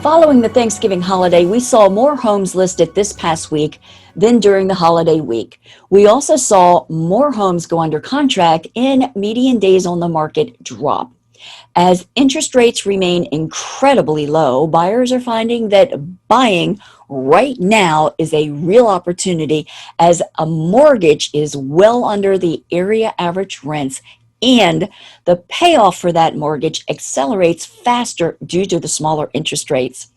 Following the Thanksgiving holiday, we saw more homes listed this past week than during the holiday week. We also saw more homes go under contract and median days on the market drop. As interest rates remain incredibly low, buyers are finding that buying right now is a real opportunity as a mortgage is well under the area average rents and the payoff for that mortgage accelerates faster due to the smaller interest rates.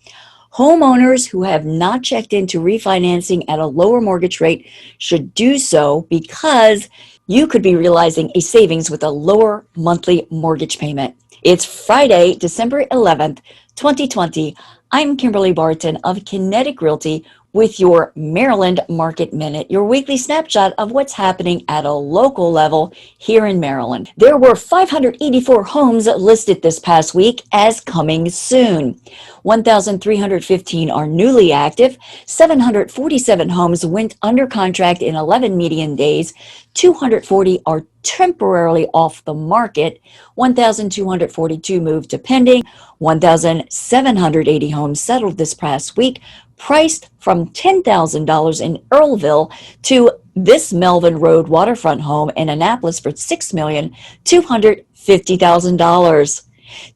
Homeowners who have not checked into refinancing at a lower mortgage rate should do so because you could be realizing a savings with a lower monthly mortgage payment. It's Friday, December 11th, 2020. I'm Kimberly Barton of Kinetic Realty with your Maryland Market Minute, your weekly snapshot of what's happening at a local level here in Maryland. There were 584 homes listed this past week as coming soon. 1,315 are newly active, 747 homes went under contract in 11 median days, 240 are temporarily off the market, 1,242 moved to pending, 1,780 homes settled this past week, priced from $10,000 in Earlville to this Melvin Road waterfront home in Annapolis for $6,250,000.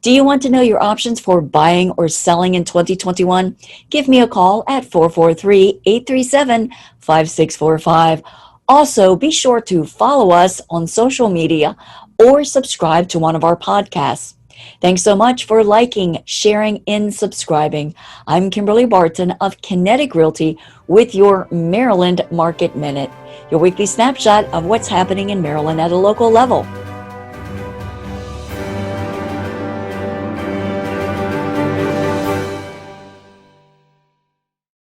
Do you want to know your options for buying or selling in 2021? Give me a call at 443-837-5645. Also, be sure to follow us on social media or subscribe to one of our podcasts. Thanks so much for liking, sharing, and subscribing. I'm Kimberly Barton of Kinetic Realty with your Maryland Market Minute, your weekly snapshot of what's happening in Maryland at a local level.